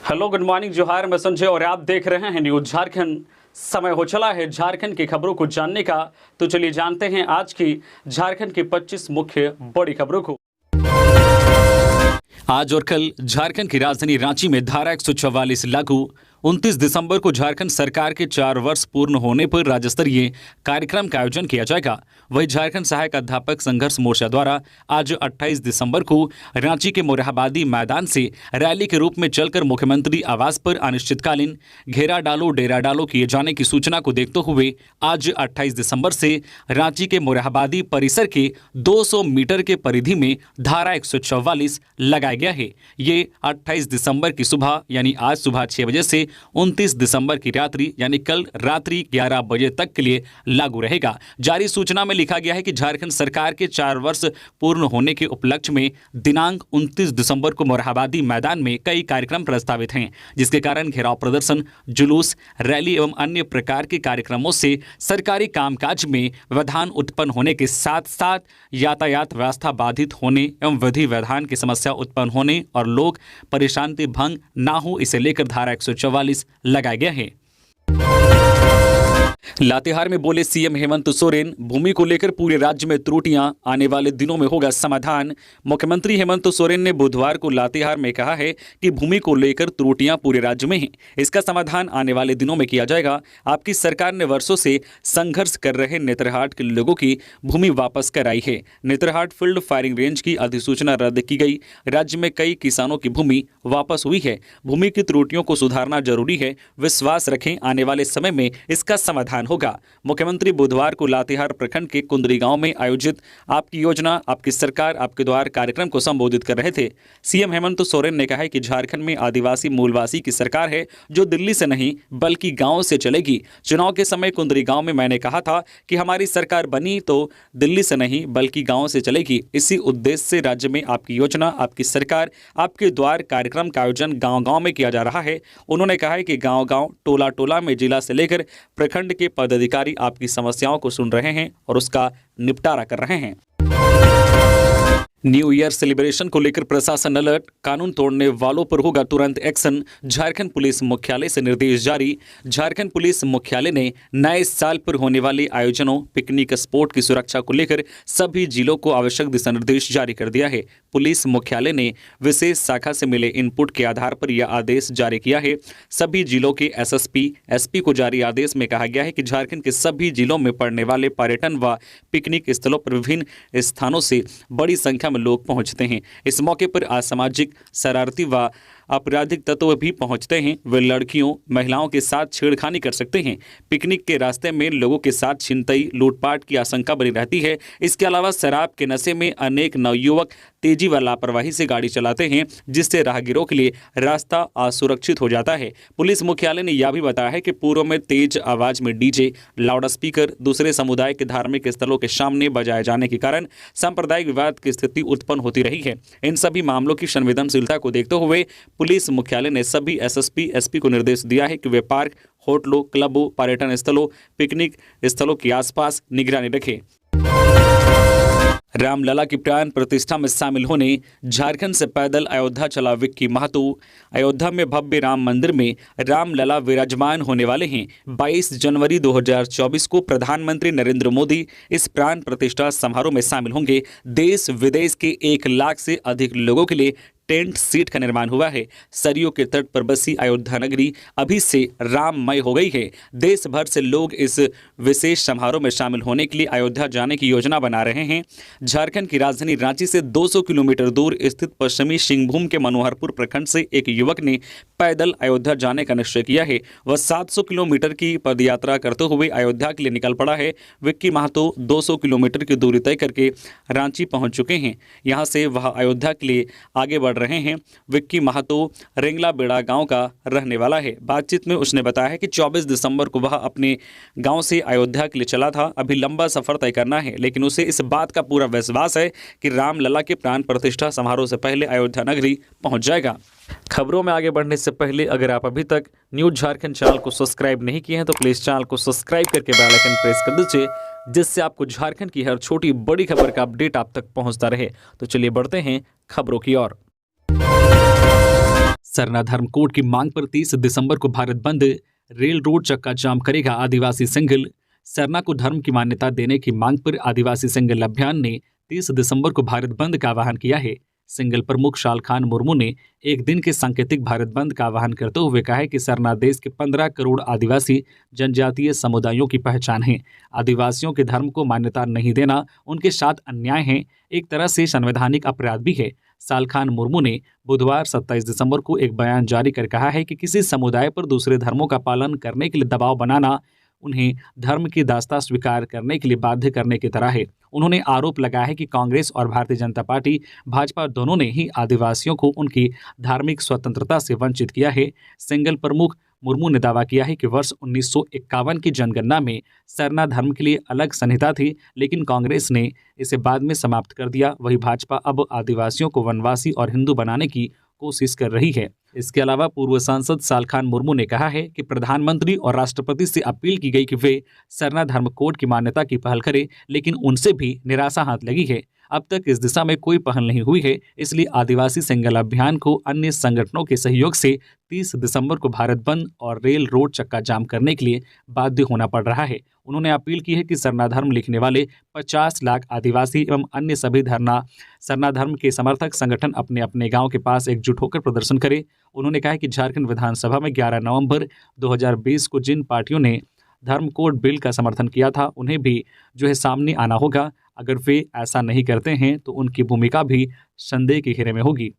Hello, good morning, जोहार। मैं संजय और आप देख रहे हैं न्यूज झारखंड। समय हो चला है झारखंड की खबरों को जानने का, तो चलिए जानते हैं आज की झारखंड की 25 मुख्य बड़ी खबरों को। आज और कल झारखंड की राजधानी रांची में धारा 144 लागू। 29 दिसंबर को झारखंड सरकार के 4 वर्ष पूर्ण होने पर राज्य स्तरीय कार्यक्रम का आयोजन किया जाएगा। वहीं झारखंड सहायक अध्यापक संघर्ष मोर्चा द्वारा आज 28 दिसंबर को रांची के मोरहाबादी मैदान से रैली के रूप में चलकर मुख्यमंत्री आवास पर अनिश्चितकालीन घेरा डालो डेरा डालो किए जाने की सूचना को देखते हुए आज 28 दिसंबर से रांची के मोरहाबादी परिसर के 200 मीटर के परिधि में धारा 144 लगाया गया है। ये 28 दिसंबर की सुबह यानी आज सुबह 6 बजे से 29 दिसंबर की रात्रि यानी कल रात्रि 11 बजे तक के लिए लागू रहेगा। जारी सूचना में लिखा गया है कि झारखंड सरकार के 4 वर्ष पूर्ण होने के उपलक्ष्य में दिनांक 29 दिसंबर को मोरहाबादी मैदान में कई कार्यक्रम प्रस्तावित हैं, जिसके कारण घेराव प्रदर्शन, जुलूस, रैली एवं अन्य प्रकार के कार्यक्रमों से सरकारी कामकाज में व्यवधान उत्पन्न होने के साथ साथ यातायात व्यवस्था बाधित होने एवं विधि विधान की समस्या उत्पन्न होने और लोग परेशानी भंग ना हो, इसे लेकर धारा 144 लगाया गया है। लातेहार में बोले सीएम हेमंत सोरेन, भूमि को लेकर पूरे राज्य में त्रुटियां, आने वाले दिनों में होगा समाधान। मुख्यमंत्री हेमंत सोरेन ने बुधवार को लातेहार में कहा है कि भूमि को लेकर त्रुटियां पूरे राज्य में हैं, इसका समाधान आने वाले दिनों में किया जाएगा। आपकी सरकार ने वर्षों से संघर्ष कर रहे नेतरहाट के लोगों की भूमि वापस कराई है। नेतरहाट फील्ड फायरिंग रेंज की अधिसूचना रद्द की गई। राज्य में कई किसानों की भूमि वापस हुई है। भूमि की त्रुटियों को सुधारना जरूरी है। विश्वास रखें, आने वाले समय में इसका समाधान होगा। मुख्यमंत्री बुधवार को लातेहार प्रखंड के कुंदरी गांव में आयोजित आपकी योजना आपकी सरकार आपके द्वार कार्यक्रम को संबोधित कर रहे थे। सीएम हेमंत सोरेन ने कहा है कि झारखंड में आदिवासी मूलवासी की सरकार है, जो दिल्ली से नहीं बल्कि गांव से चलेगी। चुनाव के समय कुंदरी गांव में मैंने कहा था कि हमारी सरकार बनी तो दिल्ली से नहीं बल्कि गांव से चलेगी। इसी उद्देश्य से राज्य में आपकी योजना आपकी सरकार आपके द्वार कार्यक्रम का आयोजन गांव-गांव में किया जा रहा है। उन्होंने कहा है कि गांव-गांव, टोला-टोला में जिला से लेकर प्रखंड के पदाधिकारी आपकी समस्याओं को सुन रहे हैं और उसका निपटारा कर रहे हैं। न्यू ईयर सेलिब्रेशन को लेकर प्रशासन अलर्ट, कानून तोड़ने वालों पर होगा तुरंत एक्शन। झारखंड पुलिस मुख्यालय से निर्देश जारी। झारखंड पुलिस मुख्यालय ने नए साल पर होने वाले आयोजनों, पिकनिक स्पॉट की सुरक्षा को लेकर सभी जिलों को आवश्यक दिशा निर्देश जारी कर दिया है। पुलिस मुख्यालय ने विशेष शाखा से मिले इनपुट के आधार पर यह आदेश जारी किया है। सभी जिलों के एसएसपी, एसपी को जारी आदेश में कहा गया है कि झारखंड के सभी जिलों में पड़ने वाले पर्यटन व पिकनिक स्थलों पर विभिन्न स्थानों से बड़ी संख्या में लोग पहुंचते हैं। इस मौके पर असामाजिक, शरारती व आपराधिक तत्व भी पहुंचते हैं। वे लड़कियों, महिलाओं के साथ छेड़खानी कर सकते हैं। पिकनिक के रास्ते में लोगों के साथ छिनतई, लूटपाट की आशंका बनी रहती है। इसके अलावा शराब के नशे में अनेक नवयुवक तेजी व लापरवाही से गाड़ी चलाते हैं, जिससे राहगीरों के लिए रास्ता असुरक्षित हो जाता है। पुलिस मुख्यालय ने यह भी बताया है कि पूर्व में तेज आवाज में डीजे, लाउड स्पीकर दूसरे समुदाय के धार्मिक स्थलों के सामने बजाए जाने के कारण सांप्रदायिक विवाद की स्थिति उत्पन्न होती रही है। इन सभी मामलों की संवेदनशीलता को देखते हुए पुलिस मुख्यालय ने सभी एसएसपी, एसपी को निर्देश दिया है कि वे पार्क, होटलों, क्लबों, पर्यटन स्थलों, पिकनिक स्थलों के आसपास निगरानी रखें। रामलला की प्राण प्रतिष्ठा में शामिल होने झारखंड से पैदल अयोध्या चला विक्की महतो। अयोध्या में भव्य राम मंदिर में रामलला विराजमान होने वाले हैं। 22 जनवरी 2024 को प्रधानमंत्री नरेंद्र मोदी इस प्राण प्रतिष्ठा समारोह में शामिल होंगे। देश विदेश के 1 लाख से अधिक लोगों के लिए टेंट सीट का निर्माण हुआ है। सरयू के तट पर बसी अयोध्या नगरी अभी से राममय हो गई है। देश भर से लोग इस विशेष समारोह में शामिल होने के लिए अयोध्या जाने की योजना बना रहे हैं। झारखंड की राजधानी रांची से 200 किलोमीटर दूर स्थित पश्चिमी सिंहभूम के मनोहरपुर प्रखंड से एक युवक ने पैदल अयोध्या जाने का निश्चय किया है। वह 700 किलोमीटर की पदयात्रा करते हुए अयोध्या के लिए निकल पड़ा है। विक्की महतो 200 किलोमीटर की दूरी तय करके रांची पहुंच चुके हैं। यहां से वह अयोध्या के लिए आगे बढ़ रहे हैं। विक्की महतो रेंगला बेड़ा गांव का रहने वाला है। बातचीत में उसने बताया है कि 24 दिसंबर को वह अपने गांव से अयोध्या के लिए चला था। अभी लंबा सफर तय करना है, लेकिन उसे इस बात का पूरा विश्वास है कि रामलला के प्राण प्रतिष्ठा समारोह से पहले अयोध्या नगरी पहुंच जाएगा। खबरों में आगे बढ़ने से पहले अगर आप अभी तक न्यूज झारखंड चैनल को सब्सक्राइब नहीं किए हैं तो प्लीज चैनल को सब्सक्राइब करके बेल आइकन प्रेस कर दीजिए, जिससे आपको झारखंड की हर छोटी बड़ी खबर का अपडेट आप तक पहुंचता रहे। तो चलिए बढ़ते हैं खबरों की ओर। सरना धर्म कोड की मांग पर 30 दिसंबर को भारत बंद, रेल रोड चक्का जाम करेगा आदिवासी संगल। सरना को धर्म की मान्यता देने की मांग पर आदिवासी संगल अभियान ने 30 दिसंबर को भारत बंद का आह्वान किया है। सिंगल प्रमुख शालखान मुर्मू ने एक दिन के सांकेतिक भारत बंद का आह्वान करते हुए कहा है कि सरना देश के 15 करोड़ आदिवासी जनजातीय समुदायों की पहचान है। आदिवासियों के धर्म को मान्यता नहीं देना उनके साथ अन्याय है, एक तरह से संवैधानिक अपराध भी है। शालखान मुर्मू ने बुधवार 27 दिसंबर को एक बयान जारी कर कहा है कि किसी समुदाय पर दूसरे धर्मों का पालन करने के लिए दबाव बनाना उन्हें धर्म की दास्तां स्वीकार करने के लिए बाध्य करने की तरह है। उन्होंने आरोप लगाया है कि कांग्रेस और भारतीय जनता पार्टी भाजपा दोनों ने ही आदिवासियों को उनकी धार्मिक स्वतंत्रता से वंचित किया है। सिंगल प्रमुख मुर्मू ने दावा किया है कि वर्ष 1951 की जनगणना में सरना धर्म के लिए अलग संहिता थी, लेकिन कांग्रेस ने इसे बाद में समाप्त कर दिया। वही भाजपा अब आदिवासियों को वनवासी और हिंदू बनाने की कोशिश कर रही है। इसके अलावा पूर्व सांसद शालखान मुर्मू ने कहा है कि प्रधानमंत्री और राष्ट्रपति से अपील की गई कि वे सरना धर्म कोड की मान्यता की पहल करें, लेकिन उनसे भी निराशा हाथ लगी है। अब तक इस दिशा में कोई पहल नहीं हुई है, इसलिए आदिवासी संगल अभियान को अन्य संगठनों के सहयोग से 30 दिसंबर को भारत बंद और रेल रोड चक्का जाम करने के लिए बाध्य होना पड़ रहा है। उन्होंने अपील की है कि सरना धर्म लिखने वाले 50 लाख आदिवासी एवं अन्य सभी सरना धर्म के समर्थक संगठन अपने अपने गांव के पास एकजुट होकर प्रदर्शन करें। उन्होंने कहा कि झारखंड विधानसभा में 11 नवंबर 2020 को जिन पार्टियों ने धर्म कोड बिल का समर्थन किया था, उन्हें भी जो है सामने आना होगा। अगर वे ऐसा नहीं करते हैं तो उनकी भूमिका भी संदेह के घेरे में होगी।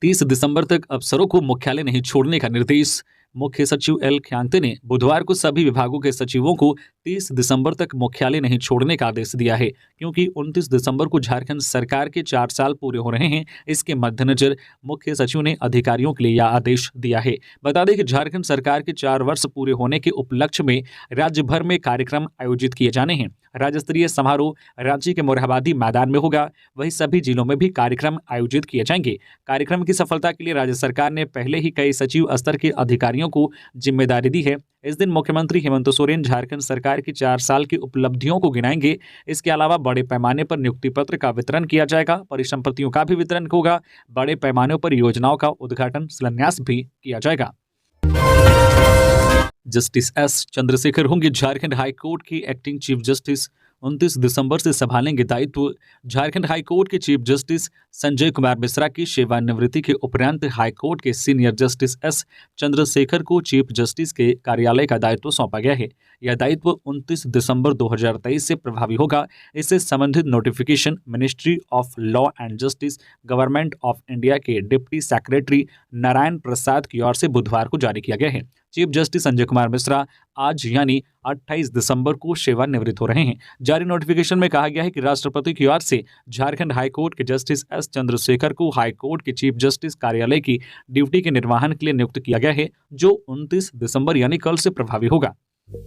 30 दिसंबर तक अफसरों को मुख्यालय नहीं छोड़ने का निर्देश। मुख्य सचिव एल ख्यांगते ने बुधवार को सभी विभागों के सचिवों को 30 दिसंबर तक मुख्यालय नहीं छोड़ने का आदेश दिया है, क्योंकि 29 दिसंबर को झारखंड सरकार के 4 साल पूरे हो रहे हैं। इसके मद्देनजर मुख्य सचिव ने अधिकारियों के लिए यह आदेश दिया है। बता दें कि झारखंड सरकार के 4 वर्ष पूरे होने के उपलक्ष्य में राज्य भर में कार्यक्रम आयोजित किए जाने हैं। राज्य स्तरीय समारोह रांची के मोरहाबादी मैदान में होगा, वहीं सभी जिलों में भी कार्यक्रम आयोजित किए जाएंगे। कार्यक्रम की सफलता के लिए राज्य सरकार ने पहले ही कई सचिव स्तर के अधिकारियों को जिम्मेदारी दी है। इस दिन मुख्यमंत्री हेमंत सोरेन झारखंड सरकार की 4 साल की उपलब्धियों को गिनाएंगे। इसके अलावा बड़े पैमाने पर नियुक्ति पत्र का वितरण किया जाएगा, परिसंपत्तियों का भी वितरण होगा, बड़े पैमाने पर योजनाओं का उद्घाटन शिलान्यास भी किया जाएगा। जस्टिस एस चंद्रशेखर होंगे झारखंड हाईकोर्ट के एक्टिंग चीफ जस्टिस। 29 दिसंबर से संभालेंगे दायित्व। झारखंड हाईकोर्ट के चीफ जस्टिस संजय कुमार मिश्रा की सेवानिवृत्ति के उपरांत हाईकोर्ट के सीनियर जस्टिस एस चंद्रशेखर को चीफ जस्टिस के कार्यालय का दायित्व सौंपा गया है। यह दायित्व 29 दिसंबर 2023 से प्रभावी होगा। इससे संबंधित notification ministry of law and justice, government of India के डिप्टी सेक्रेटरी नारायण प्रसाद की ओर से बुधवार को जारी किया गया है। चीफ जस्टिस संजय कुमार मिश्रा आज यानी 28 दिसंबर को सेवानिवृत्त हो रहे हैं। जारी नोटिफिकेशन में कहा गया है कि राष्ट्रपति की ओर से झारखंड हाईकोर्ट के जस्टिस एस चंद्रशेखर को हाईकोर्ट के चीफ जस्टिस कार्यालय की ड्यूटी के निर्वहन के लिए नियुक्त किया गया है, जो 29 दिसंबर यानी कल से प्रभावी होगा।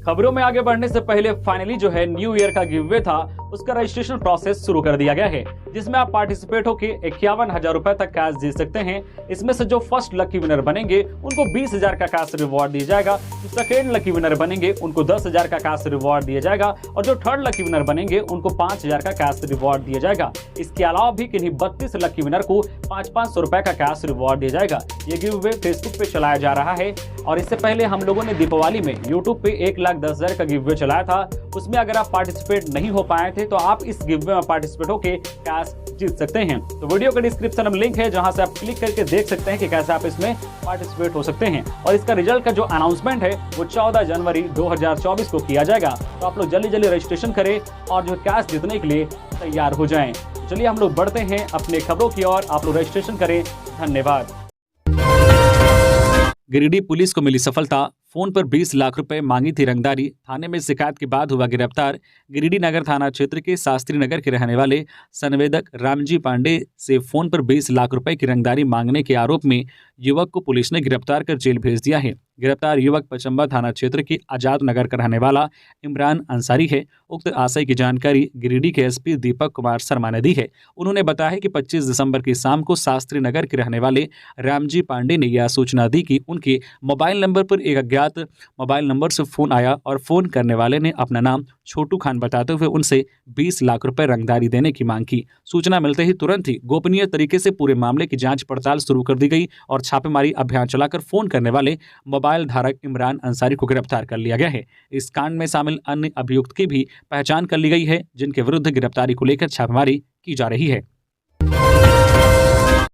खबरों में आगे बढ़ने से पहले फाइनली जो है न्यू ईयर का गिव अवे था, उसका रजिस्ट्रेशन प्रोसेस शुरू कर दिया गया है, जिसमें आप पार्टिसिपेट होकर 51,000 रुपए तक कैश जीत सकते हैं। इसमें से जो फर्स्ट लकी विनर बनेंगे उनको 20,000 का कैश रिवॉर्ड दिया जाएगा, जो सेकेंड लकी विनर बनेंगे उनको 10,000 का कैश रिवॉर्ड दिया जाएगा, और जो थर्ड लकी विनर बनेंगे उनको 5,000 का कैश रिवॉर्ड दिया जाएगा। इसके अलावा भी किन्हीं 32 लकी विनर को 500 रुपए का कैश रिवॉर्ड दिया जाएगा। ये गिव अवे फेसबुक पे चलाया जा रहा है, और इससे पहले हम लोगों ने दीपावली में यूट्यूब पे 1,10,000 का गिव अवे चलाया था। उसमें अगर आप पार्टिसिपेट नहीं हो पाए थे तो आप इस गिव अवे में पार्टिसिपेट होकर कैश जीत सकते हैं। तो वीडियो के डिस्क्रिप्शन में लिंक है, जहां से आप क्लिक करके देख सकते हैं कि कैसे आप इसमें पार्टिसिपेट हो सकते हैं। और इसका रिजल्ट का जो अनाउंसमेंट है वो 14 जनवरी 2024 को किया जाएगा। तो आप लोग जल्दी जल्दी रजिस्ट्रेशन करें और जो कैश जीतने के लिए तैयार हो जाएं। चलिए हम लोग बढ़ते हैं अपने खबरों की ओर। आप लोग रजिस्ट्रेशन करें। धन्यवाद। गिरिडीह पुलिस को मिली सफलता। फोन पर 20 लाख रुपए मांगी थी रंगदारी, थाने में शिकायत के बाद हुआ गिरफ्तार। गिरिडीह नगर थाना क्षेत्र के शास्त्री नगर के रहने वाले संवेदक रामजी पांडे से फोन पर 20 लाख रुपए की रंगदारी मांगने के आरोप में युवक को पुलिस ने गिरफ्तार कर जेल भेज दिया है। गिरफ्तार युवक पचम्बा थाना क्षेत्र के आजाद नगर का रहने वाला इमरान अंसारी है। उक्त आशय की जानकारी गिरिडीह के एसपी दीपक कुमार शर्मा ने दी है। उन्होंने बताया कि 25 दिसंबर की शाम को शास्त्री नगर के रहने वाले रामजी पांडे ने यह सूचना दी कि उनके मोबाइल नंबर पर एक अज्ञात मोबाइल नंबर से फोन आया और फोन करने वाले ने अपना नाम छोटू खान बताते हुए उनसे 20 लाख रुपए रंगदारी देने की मांग की। सूचना मिलते ही तुरंत ही गोपनीय तरीके से पूरे मामले की जांच पड़ताल शुरू कर दी गई और छापेमारी अभियान चलाकर फोन करने वाले मोबाइल धारक इमरान अंसारी को गिरफ्तार कर लिया गया है। इस कांड में शामिल अन्य अभियुक्त की भी पहचान कर ली गई है, जिनके विरुद्ध गिरफ्तारी को लेकर छापेमारी की जा रही है।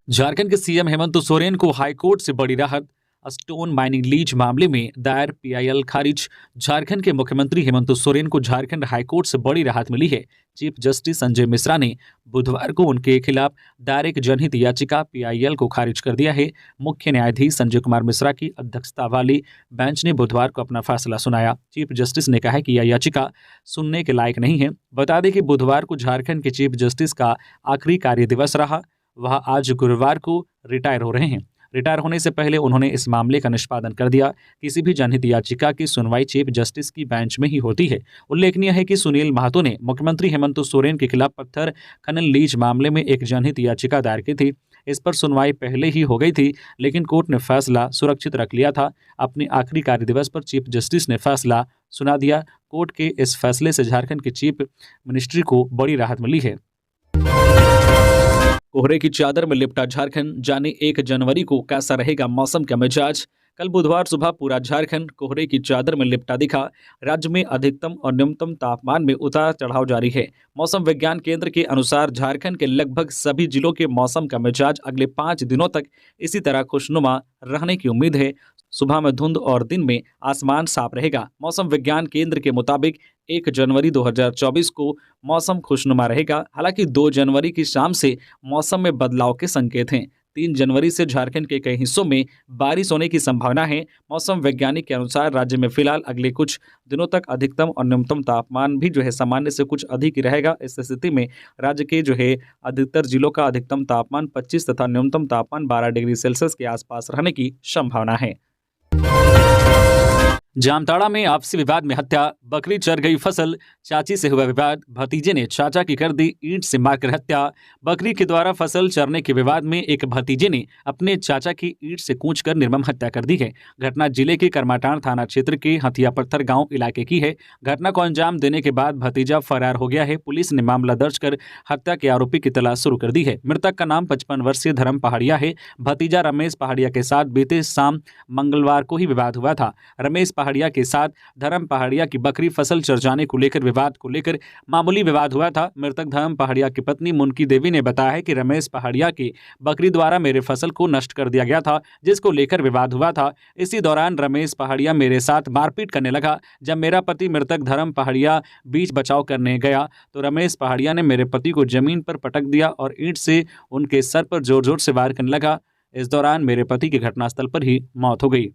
झारखंड के सीएम हेमंत सोरेन को हाईकोर्ट से बड़ी राहत। स्टोन माइनिंग लीज मामले में दायर पीआईएल खारिज। झारखंड के मुख्यमंत्री हेमंत सोरेन को झारखंड हाईकोर्ट से बड़ी राहत मिली है। चीफ जस्टिस संजय मिश्रा ने बुधवार को उनके खिलाफ दायर एक जनहित याचिका पीआईएल को खारिज कर दिया है। मुख्य न्यायाधीश संजय कुमार मिश्रा की अध्यक्षता वाली बेंच ने बुधवार को अपना फैसला सुनाया। चीफ जस्टिस ने कहा कि यह याचिका सुनने के लायक नहीं है। बता दें कि बुधवार को झारखंड के चीफ जस्टिस का आखिरी कार्य दिवस रहा। वह आज गुरुवार को रिटायर हो रहे हैं। रिटायर होने से पहले उन्होंने इस मामले का निष्पादन कर दिया। किसी भी जनहित याचिका की सुनवाई चीफ जस्टिस की बेंच में ही होती है। उल्लेखनीय है कि सुनील महातो ने मुख्यमंत्री हेमंत सोरेन के खिलाफ पत्थर खनन लीज मामले में एक जनहित याचिका दायर की थी। इस पर सुनवाई पहले ही हो गई थी, लेकिन कोर्ट ने फैसला सुरक्षित रख लिया था। अपने आखिरी कार्य दिवस पर चीफ जस्टिस ने फैसला सुना दिया। कोर्ट के इस फैसले से झारखंड की चीफ मिनिस्ट्री को बड़ी राहत मिली है। कोहरे की चादर में लिपटा झारखंड, जाने 1 जनवरी को कैसा रहेगा मौसम का मिजाज। कल बुधवार सुबह पूरा झारखंड कोहरे की चादर में लिपटा दिखा। राज्य में अधिकतम और न्यूनतम तापमान में उतार चढ़ाव जारी है। मौसम विज्ञान केंद्र के अनुसार झारखंड के लगभग सभी जिलों के मौसम का मिजाज अगले 5 दिनों तक इसी तरह खुशनुमा रहने की उम्मीद है। सुबह में धुंध और दिन में आसमान साफ रहेगा। मौसम विज्ञान केंद्र के मुताबिक 1 जनवरी 2024 को मौसम खुशनुमा रहेगा। हालांकि 2 जनवरी की शाम से मौसम में बदलाव के संकेत हैं। 3 जनवरी से झारखंड के कई हिस्सों में बारिश होने की संभावना है। मौसम वैज्ञानिक के अनुसार राज्य में फिलहाल अगले कुछ दिनों तक अधिकतम और न्यूनतम तापमान भी सामान्य से कुछ अधिक ही रहेगा। इस स्थिति में राज्य के अधिकतर जिलों का अधिकतम तापमान 25 तथा न्यूनतम तापमान 12 डिग्री सेल्सियस के आसपास रहने की संभावना है। जामताड़ा में आपसी विवाद में हत्या, बकरी चर गई फसल, चाची से हुआ विवाद, भतीजे ने चाचा की कर दी ईंट से मारकर हत्या। बकरी के द्वारा फसल चरने के विवाद में एक भतीजे ने अपने चाचा की ईंट से कूचकर निर्मम हत्या कर दी है। घटना जिले के करमाटांड़ थाना क्षेत्र के हथिया पत्थर गांव इलाके की है। घटना को अंजाम देने के बाद भतीजा फरार हो गया है। पुलिस ने मामला दर्ज कर हत्या के आरोपी की तलाश शुरू कर दी है। मृतक का नाम 55 वर्षीय धर्म पहाड़िया है। भतीजा रमेश पहाड़िया के साथ बीते शाम मंगलवार को ही विवाद हुआ था। रमेश पहाड़िया के साथ धर्म पहाड़िया की बकरी फसल चर जाने को लेकर विवाद को लेकर मामूली विवाद हुआ था। मृतक धर्म पहाड़िया की पत्नी मुनकी देवी ने बताया है कि रमेश पहाड़िया की बकरी द्वारा मेरे फसल को नष्ट कर दिया गया था, जिसको लेकर विवाद हुआ था। इसी दौरान रमेश पहाड़िया मेरे साथ मारपीट करने लगा। जब मेरा पति मृतक धर्म पहाड़िया बीच बचाव करने गया तो रमेश पहाड़िया ने मेरे पति को जमीन पर पटक दिया और ईंट से उनके सर पर जोर जोर से वार करने लगा। इस दौरान मेरे पति की घटनास्थल पर ही मौत हो गई।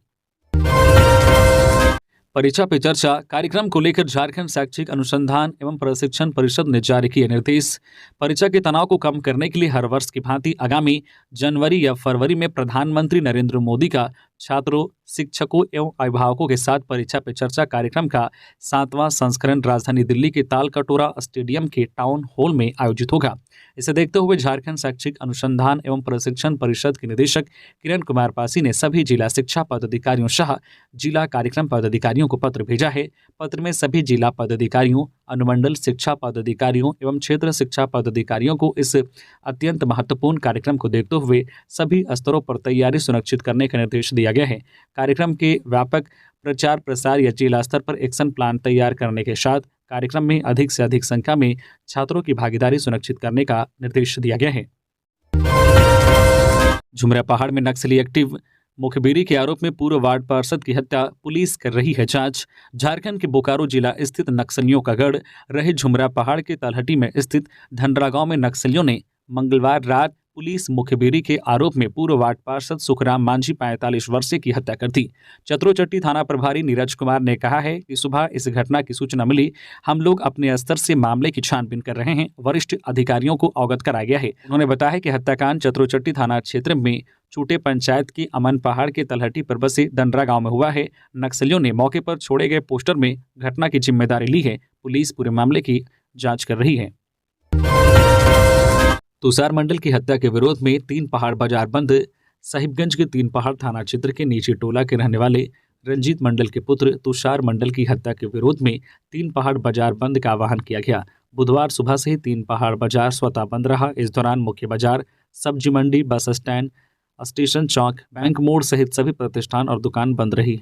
परीक्षा पे चर्चा कार्यक्रम को लेकर झारखंड शैक्षिक अनुसंधान एवं प्रशिक्षण परिषद ने जारी किए निर्देश। परीक्षा के तनाव को कम करने के लिए हर वर्ष की भांति आगामी जनवरी या फरवरी में प्रधानमंत्री नरेंद्र मोदी का छात्रों, शिक्षकों एवं अभिभावकों के साथ परीक्षा पे चर्चा कार्यक्रम का 7वां संस्करण राजधानी दिल्ली के तालकटोरा स्टेडियम के टाउन हॉल में आयोजित होगा। इसे देखते हुए झारखंड शैक्षिक अनुसंधान एवं प्रशिक्षण परिषद के निदेशक किरण कुमार पासी ने सभी जिला शिक्षा पदाधिकारियों सह जिला कार्यक्रम पदाधिकारियों को पत्र भेजा है। पत्र में सभी जिला पदाधिकारियों, अनुमंडल शिक्षा पदाधिकारियों एवं क्षेत्र शिक्षा पदाधिकारियों को इस अत्यंत महत्वपूर्ण कार्यक्रम को देखते हुए सभी स्तरों पर तैयारी सुनिश्चित करने का निर्देश दिया गया है। कार्यक्रम के व्यापक प्रचार प्रसार या जिला स्तर पर एक्शन प्लान तैयार करने के साथ कार्यक्रम में अधिक से अधिक संख्या में छात्रों की भागीदारी सुनिश्चित करने का निर्देश दिया गया है। झुमरा पहाड़ में नक्सली एक्टिव, मुखबिरी के आरोप में पूर्व वार्ड पार्षद की हत्या, पुलिस कर रही है जांच। झारखंड के बोकारो जिला स्थित नक्सलियों का गढ़ रहे झुमरा पहाड़ के तलहटी में स्थित धनरा गांव में नक्सलियों ने मंगलवार रात पुलिस मुखबिरी के आरोप में पूर्व वार्ड पार्षद सुखराम मांझी 45 वर्षीय की हत्या कर दी। चतरोचट्टी थाना प्रभारी नीरज कुमार ने कहा है कि सुबह इस घटना की सूचना मिली। हम लोग अपने स्तर से मामले की छानबीन कर रहे हैं। वरिष्ठ अधिकारियों को अवगत कराया गया है। उन्होंने बताया कि हत्याकांड चतरोचट्टी थाना क्षेत्र में चूटे पंचायत की अमन पहाड़ के तलहटी पर बसे दंडरा गांव में हुआ है। नक्सलियों ने मौके पर छोड़े गए पोस्टर में घटना की जिम्मेदारी ली है। पुलिस पूरे मामले की जांच कर रही है। तुषार मंडल की हत्या के विरोध में तीन पहाड़ बाजार बंद। साहिबगंज के तीन पहाड़ थाना क्षेत्र के नीचे टोला के रहने वाले रंजीत मंडल के पुत्र तुषार मंडल की हत्या के विरोध में तीन पहाड़ बाजार बंद का आह्वान किया गया। बुधवार सुबह से ही तीन पहाड़ बाजार स्वतः बंद रहा। इस दौरान मुख्य बाजार, सब्जी मंडी, बस स्टैंड, स्टेशन चौक, बैंक मोड़ सहित सभी प्रतिष्ठान और दुकान बंद रही।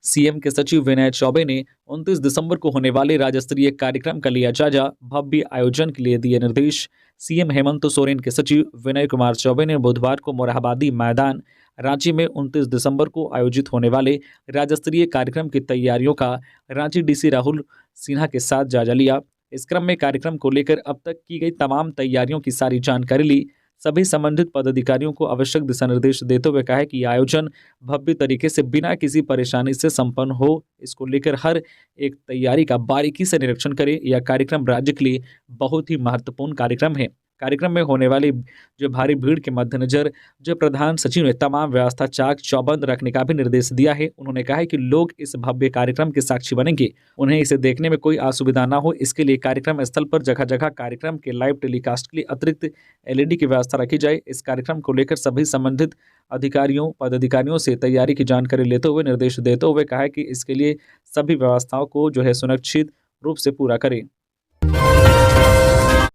सीएम के सचिव विनय चौबे ने 29 दिसंबर को होने वाले राज्य स्तरीय कार्यक्रम का लिया जायजा। भव्य आयोजन के लिए दिए निर्देश। सीएम हेमंत सोरेन के सचिव विनय कुमार चौबे ने बुधवार को मोरहाबादी मैदान रांची में 29 दिसंबर को आयोजित होने वाले राज्य स्तरीय कार्यक्रम की तैयारियों का रांची डीसी राहुल सिन्हा के साथ जायजा लिया। इस क्रम में कार्यक्रम को लेकर अब तक की गई तमाम तैयारियों की सारी जानकारी ली। सभी संबंधित पदाधिकारियों को आवश्यक दिशा निर्देश देते हुए कहा है कि यह आयोजन भव्य तरीके से बिना किसी परेशानी से संपन्न हो। इसको लेकर हर एक तैयारी का बारीकी से निरीक्षण करें। यह कार्यक्रम राज्य के लिए बहुत ही महत्वपूर्ण कार्यक्रम है। कार्यक्रम में होने वाली जो भारी भीड़ के मद्देनजर जो प्रधान सचिव ने तमाम व्यवस्था चाक चौबंद रखने का भी निर्देश दिया है। उन्होंने कहा है कि लोग इस भव्य कार्यक्रम के साक्षी बनेंगे, उन्हें इसे देखने में कोई असुविधा ना हो, इसके लिए कार्यक्रम स्थल पर जगह जगह कार्यक्रम के लाइव टेलीकास्ट के लिए अतिरिक्त एलईडी की व्यवस्था रखी जाए। इस कार्यक्रम को लेकर सभी संबंधित अधिकारियों पदाधिकारियों से तैयारी की जानकारी लेते हुए निर्देश देते हुए कहा है कि इसके लिए सभी व्यवस्थाओं को जो है सुनिश्चित रूप से पूरा करें।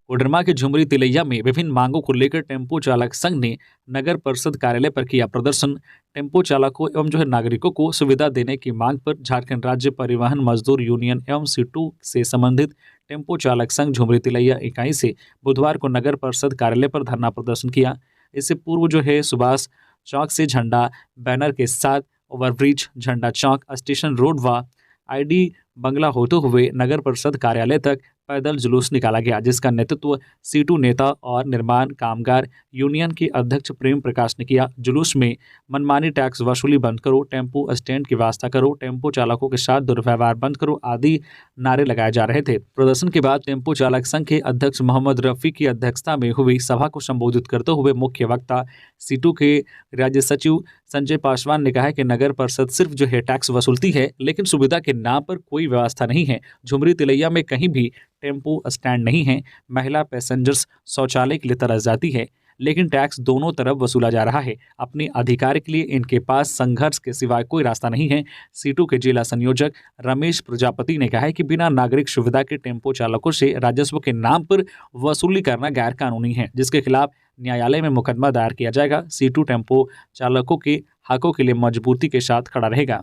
कोडरमा के झुमरी तिलैया में विभिन्न मांगों को लेकर टेम्पो चालक संघ ने नगर परिषद कार्यालय पर किया प्रदर्शन। टेम्पो चालकों एवं जो है नागरिकों को सुविधा देने की मांग पर झारखंड राज्य परिवहन मजदूर यूनियन एवं सीटू से संबंधित टेम्पो चालक संघ झुमरी तिलैया इकाई से बुधवार को नगर परिषद कार्यालय पर धरना प्रदर्शन किया। इससे पूर्व जो है सुभाष चौक से झंडा बैनर के साथ ओवरब्रिज, झंडा चौक, स्टेशन रोड व आईडी बंगला होते हुए नगर परिषद कार्यालय तक पैदल जुलूस निकाला गया, जिसका नेतृत्व सीटू नेता और निर्माण कामगार यूनियन के अध्यक्ष प्रेम प्रकाश ने किया। जुलूस में मनमानी टैक्स वसूली बंद करो, टेम्पो स्टैंड की व्यवस्था करो, टेम्पो चालकों के साथ दुर्व्यवहार बंद करो आदि नारे लगाए जा रहे थे। प्रदर्शन के बाद टेम्पो चालक संघ के अध्यक्ष मोहम्मद रफी की अध्यक्षता में हुई सभा को संबोधित करते हुए मुख्य वक्ता सीटू के राज्य सचिव संजय पासवान ने कहा कि नगर परिषद सिर्फ जो है टैक्स वसूलती है, लेकिन सुविधा के नाम पर कोई व्यवस्था नहीं है। झुमरी तिलैया में कहीं भी टेम्पो स्टैंड नहीं है। महिला पैसेंजर्स शौचालय के लिए तरस जाती है, लेकिन टैक्स दोनों तरफ वसूला जा रहा है। अपने अधिकार के लिए इनके पास संघर्ष के सिवाय कोई रास्ता नहीं है। सीटू के जिला संयोजक रमेश प्रजापति ने कहा है कि बिना नागरिक सुविधा के टेम्पो चालकों से राजस्व के नाम पर वसूली करना गैर कानूनी है, जिसके खिलाफ न्यायालय में मुकदमा दायर किया जाएगा। सीटू टेम्पो चालकों के हकों के लिए मजबूती के साथ खड़ा रहेगा।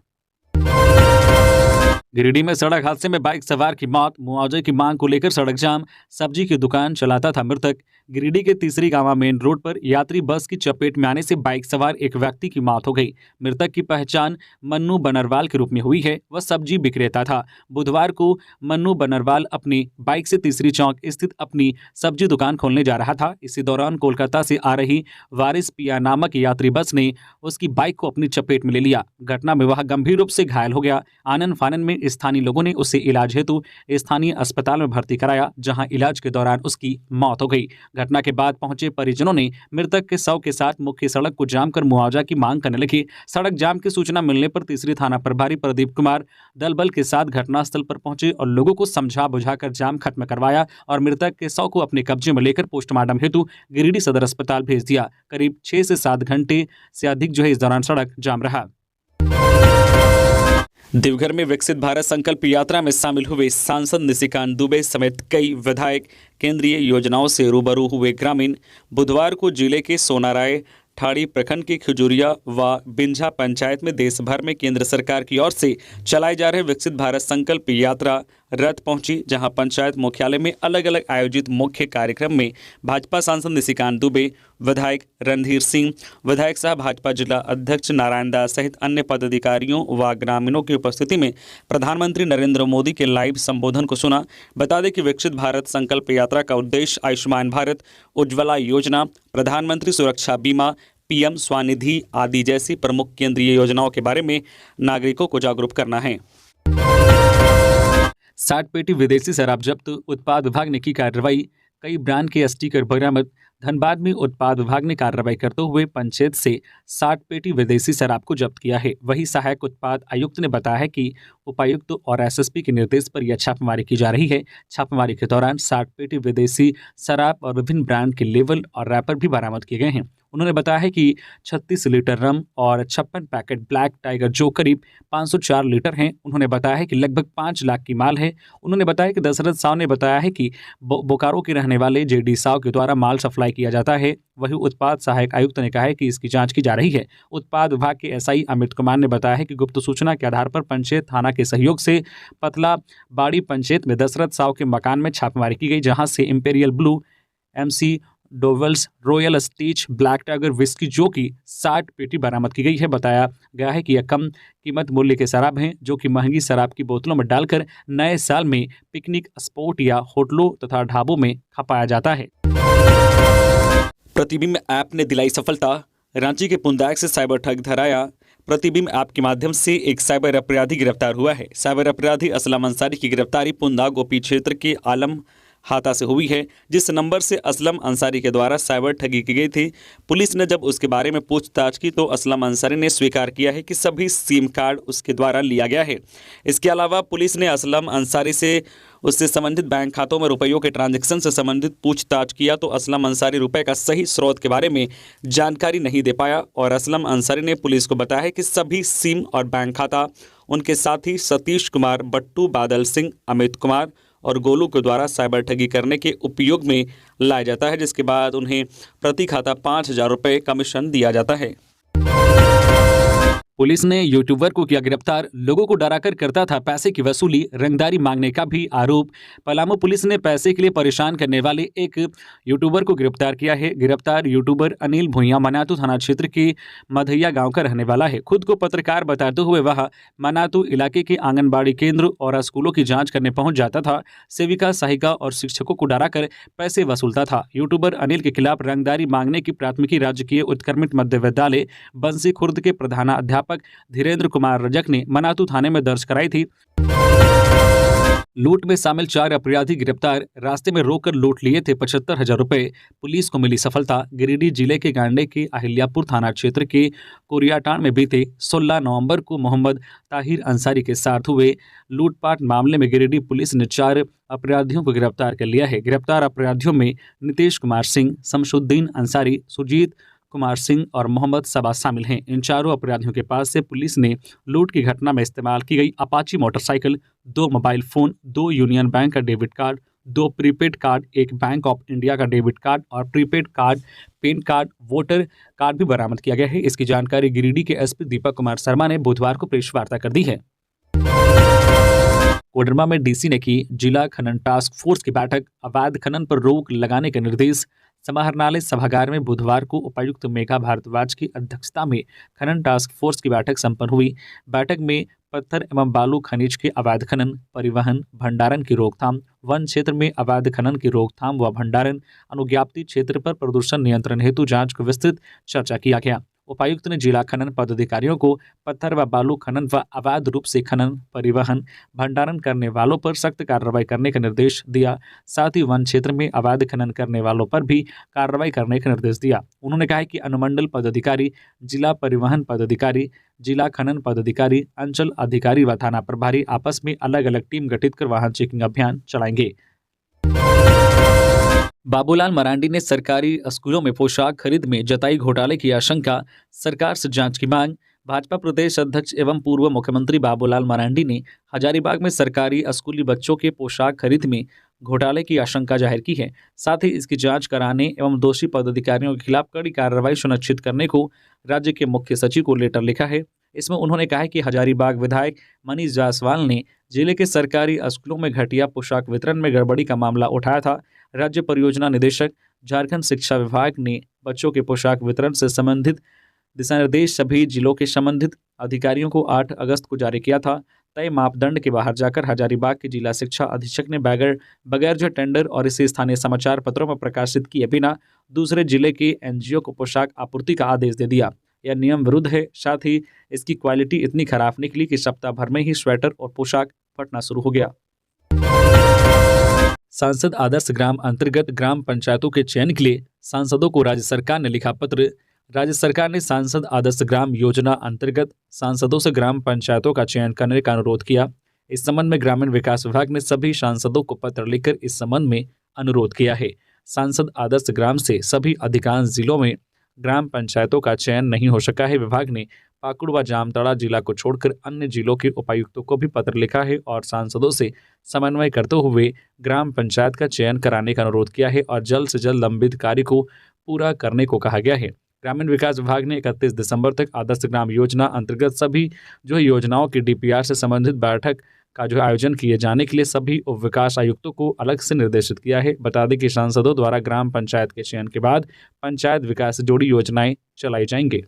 गिरिडीह में सड़क हादसे में बाइक सवार की मौत, मुआवजे की मांग को लेकर सड़क जाम। सब्जी की दुकान चलाता था मृतक। गिरिडीह के तीसरी गांवा मेन रोड पर यात्री बस की चपेट में आने से बाइक सवार एक व्यक्ति की मौत हो गई। मृतक की पहचान मन्नू बनरवाल के रूप में हुई है। वह सब्जी विक्रेता था। बुधवार को मन्नू बनरवाल अपनी बाइक से तीसरी चौक स्थित अपनी सब्जी दुकान खोलने जा रहा था। इसी दौरान कोलकाता से आ रही वारिस पिया नामक यात्री बस ने उसकी बाइक को अपनी चपेट में ले लिया। घटना में वह गंभीर रूप से घायल हो गया। आनन फानन में स्थानीय लोगों ने उसे इलाज हेतु स्थानीय अस्पताल में भर्ती कराया, जहां इलाज के दौरान उसकी मौत हो गई। घटना के बाद पहुंचे परिजनों ने मृतक के शव के साथ मुख्य सड़क को जाम कर मुआवजा की मांग करने लगे। सड़क जाम की सूचना मिलने पर तीसरी थाना प्रभारी प्रदीप कुमार दल बल के साथ घटनास्थल पर पहुंचे और लोगों को समझा बुझाकर जाम खत्म करवाया और मृतक के शव को अपने कब्जे में लेकर पोस्टमार्टम हेतु गिरिडीह सदर अस्पताल भेज दिया। करीब 6 से 7 घंटे से अधिक जो है इस दौरान सड़क जाम रहा। देवघर में विकसित भारत संकल्प यात्रा में शामिल हुए सांसद निशिकांत दुबे समेत कई विधायक केंद्रीय योजनाओं से रूबरू हुए ग्रामीण बुधवार को जिले के सोनाराय ठाड़ी प्रखंड की खजूरिया व बिंझा पंचायत में देश भर में केंद्र सरकार की ओर से चलाए जा रहे विकसित भारत संकल्प यात्रा रथ पहुंची, जहां पंचायत मुख्यालय में अलग अलग आयोजित मुख्य कार्यक्रम में भाजपा सांसद निशिकांत दुबे, विधायक रणधीर सिंह, विधायक सह भाजपा जिला अध्यक्ष नारायण दास सहित अन्य पदाधिकारियों व ग्रामीणों की उपस्थिति में प्रधानमंत्री नरेंद्र मोदी के लाइव संबोधन को सुना। बता दें कि विकसित भारत संकल्प यात्रा का उद्देश्य आयुष्मान भारत, उज्ज्वला योजना, प्रधानमंत्री सुरक्षा बीमा, पीएम स्वनिधि आदि जैसी प्रमुख केंद्रीय योजनाओं के बारे में नागरिकों को जागरूक करना है। 60 पेटी विदेशी शराब जब्त, उत्पाद विभाग ने की कार्रवाई। कई ब्रांड के स्टिकर बरामद। धनबाद में उत्पाद विभाग ने कार्रवाई करते हुए पंचायत से 60 पेटी विदेशी शराब को जब्त किया है। वहीं सहायक उत्पाद आयुक्त ने बताया है कि उपायुक्त और एसएसपी के निर्देश पर यह छापेमारी की जा रही है। छापेमारी के दौरान 60 पेटी विदेशी शराब और विभिन्न ब्रांड के लेबल और रैपर भी बरामद किए गए हैं। उन्होंने बताया है कि 36 लीटर रम और 56 पैकेट ब्लैक टाइगर जो करीब 504 लीटर हैं। उन्होंने बताया है कि लगभग 5 लाख की माल है। उन्होंने बताया कि दशरथ साव ने बताया है कि बोकारो के रहने वाले जेडी साव के द्वारा माल सप्लाई किया जाता है। वहीं उत्पाद सहायक आयुक्त ने कहा है कि इसकी जांच की जा रही है। उत्पाद विभाग के एसआई अमित कुमार ने बताया है कि गुप्त सूचना के आधार पर पंचायत थाना के सहयोग से पतला बाड़ी पंचायत में दशरथ साव के मकान में छापेमारी की गई, जहां से Imperial Blue, McDowell's, Royal Stag, Black Tiger whisky जो कि 60 पेटी बरामद की गई है। बताया गया है कि यह कम कीमत मूल्य के शराब हैं जो कि महंगी शराब की बोतलों में डालकर नए साल में पिकनिक स्पॉट या होटलों तथा ढाबों में खपाया जाता है। प्रतिबिंब ऐप ने दिलाई सफलता, रांची के पुंदाग से साइबर ठग धराया। प्रतिबिंब ऐप के माध्यम से एक साइबर अपराधी गिरफ्तार हुआ है। साइबर अपराधी असलम अंसारी की गिरफ्तारी पुंदाग ओपी क्षेत्र के आलम हाथा से हुई है, जिस नंबर से असलम अंसारी के द्वारा साइबर ठगी की गई थी। पुलिस ने जब उसके बारे में पूछताछ की तो असलम अंसारी ने स्वीकार किया है कि सभी सिम कार्ड उसके द्वारा लिया गया है। इसके अलावा पुलिस ने असलम अंसारी से उससे संबंधित बैंक खातों में रुपयों के ट्रांजैक्शन से संबंधित पूछताछ किया तो असलम अंसारी रुपए का सही स्रोत के बारे में जानकारी नहीं दे पाया और असलम अंसारी ने पुलिस को बताया है कि सभी सिम और बैंक खाता उनके साथी सतीश कुमार, बट्टू, बादल सिंह, अमित कुमार और गोलू के द्वारा साइबर ठगी करने के उपयोग में लाया जाता है, जिसके बाद उन्हें प्रति खाता 5,000 रुपये कमीशन दिया जाता है। पुलिस ने यूट्यूबर को किया गिरफ्तार, लोगों को डराकर करता था पैसे की वसूली, रंगदारी मांगने का भी आरोप। पलामू पुलिस ने पैसे के लिए परेशान करने वाले एक यूट्यूबर को गिरफ्तार किया है। गिरफ्तार यूट्यूबर अनिल भुइयां मनातू थाना क्षेत्र के मधैया गांव का रहने वाला है। खुद को पत्रकार बताते हुए वह मनातू इलाके के आंगनबाड़ी केंद्र और स्कूलों की जाँच करने पहुंच जाता था। सेविका, सहायिका और शिक्षकों को डराकर पैसे वसूलता था। यूट्यूबर अनिल के खिलाफ रंगदारी मांगने की प्राथमिकी राजकीय उत्क्रमित मध्य विद्यालय बंसी खुर्द के प्रधानाध्यापक धीरेन्द्र कुमार रजक ने मनातू थाने में दर्ज कराई थी। लूट में शामिल 4 अपराधी गिरफ्तार, रास्ते में रोककर लूट लिए थे 75,000 रुपए, पुलिस को मिली सफलता। गिरिडीह जिले के गांडे के अहिल्यापुर थाना क्षेत्र के कोरियाटांड में बीते 16 नवंबर को मोहम्मद ताहिर अंसारी के साथ हुए लूटपाट मामले में गिरिडीह पुलिस ने 4 अपराधियों को गिरफ्तार कर लिया है। गिरफ्तार अपराधियों में नितेश कुमार सिंह, शमशुद्दीन अंसारी, सुजीत कुमार सिंह और मोहम्मद सबा शामिल हैं। इन चारों अपराधियों के पास से पुलिस ने लूट की घटना में इस्तेमाल की गई Apache motorcycle, 2 mobile phone, 2 Union Bank का debit card, 2 prepaid card, 1 Bank of India का डेबिट कार्ड और prepaid card, PAN card, voter card भी बरामद किया गया है। इसकी जानकारी गिरिडीह के एसपी दीपक कुमार शर्मा ने बुधवार को प्रेस वार्ता कर दी है। कोडरमा में डीसी ने की जिला खनन टास्क फोर्स की बैठक, अवैध खनन पर रोक लगाने के निर्देश। समाहरणालय सभागार में बुधवार को उपायुक्त मेघा भारद्वाज की अध्यक्षता में खनन टास्क फोर्स की बैठक संपन्न हुई। बैठक में पत्थर एवं बालू खनिज के अवैध खनन, परिवहन, भंडारण की रोकथाम, वन क्षेत्र में अवैध खनन की रोकथाम व भंडारण, अनुज्ञाप्ति क्षेत्र पर प्रदूषण नियंत्रण हेतु जांच को विस्तृत चर्चा किया गया। उपायुक्त ने जिला खनन पदाधिकारियों को पत्थर व बालू खनन व अवैध रूप से खनन, परिवहन, भंडारण करने वालों पर सख्त कार्रवाई करने का निर्देश दिया। साथ ही वन क्षेत्र में अवैध खनन करने वालों पर भी कार्रवाई करने का निर्देश दिया। उन्होंने कहा कि अनुमंडल पदाधिकारी, जिला परिवहन पदाधिकारी, जिला खनन पदाधिकारी, अंचल अधिकारी व थाना प्रभारी आपस में अलग अलग टीम गठित कर वाहन चेकिंग अभियान चलाएंगे। बाबूलाल मरांडी ने सरकारी स्कूलों में पोशाक खरीद में जताई घोटाले की आशंका, सरकार से जांच की मांग। भाजपा प्रदेश अध्यक्ष एवं पूर्व मुख्यमंत्री बाबूलाल मरांडी ने हजारीबाग में सरकारी स्कूली बच्चों के पोशाक खरीद में घोटाले की आशंका जाहिर की है। साथ ही इसकी जांच कराने एवं दोषी पदाधिकारियों के खिलाफ कड़ी कार्रवाई सुनिश्चित करने को राज्य के मुख्य सचिव को लेटर लिखा है। इसमें उन्होंने कहा है कि हजारीबाग विधायक मनीष जायसवाल ने जिले के सरकारी स्कूलों में घटिया पोशाक वितरण में गड़बड़ी का मामला उठाया था। राज्य परियोजना निदेशक, झारखंड शिक्षा विभाग ने बच्चों के पोशाक वितरण से संबंधित दिशा निर्देश सभी जिलों के संबंधित अधिकारियों को 8 अगस्त को जारी किया था। तय मापदंड के बाहर जाकर हजारीबाग के जिला शिक्षा अधीक्षक ने बगैर जो टेंडर और इसे स्थानीय समाचार पत्रों में प्रकाशित किए बिना दूसरे जिले के एनजीओ को पोशाक आपूर्ति का आदेश दे दिया। यह नियम विरुद्ध है। साथ ही इसकी क्वालिटी इतनी खराब निकली कि सप्ताह भर में ही स्वेटर और पोशाक फटना शुरू हो गया। सांसद आदर्श ग्राम अंतर्गत ग्राम पंचायतों के चयन के लिए सांसदों को राज्य सरकार ने लिखा पत्र। राज्य सरकार ने सांसद आदर्श ग्राम योजना अंतर्गत सांसदों से ग्राम पंचायतों का चयन करने का अनुरोध किया। इस संबंध में ग्रामीण विकास विभाग ने सभी सांसदों को पत्र लिखकर इस संबंध में अनुरोध किया है। सांसद आदर्श ग्राम से सभी अधिकांश जिलों में ग्राम पंचायतों का चयन नहीं हो सका है। विभाग ने पाकुड़ व जामताड़ा जिला को छोड़कर अन्य जिलों के उपायुक्तों को भी पत्र लिखा है और सांसदों से समन्वय करते हुए ग्राम पंचायत का चयन कराने का अनुरोध किया है और जल्द से जल्द लंबित कार्य को पूरा करने को कहा गया है। ग्रामीण विकास विभाग ने 31 दिसंबर तक आदर्श ग्राम योजना अंतर्गत सभी योजनाओं की डीपीआर से संबंधित बैठक का आयोजन किए जाने के लिए सभी उप विकास आयुक्तों को अलग से निर्देशित किया है। बता दें कि सांसदों द्वारा ग्राम पंचायत के चयन के बाद पंचायत विकास से जुड़ी योजनाएं चलाई जाएंगी।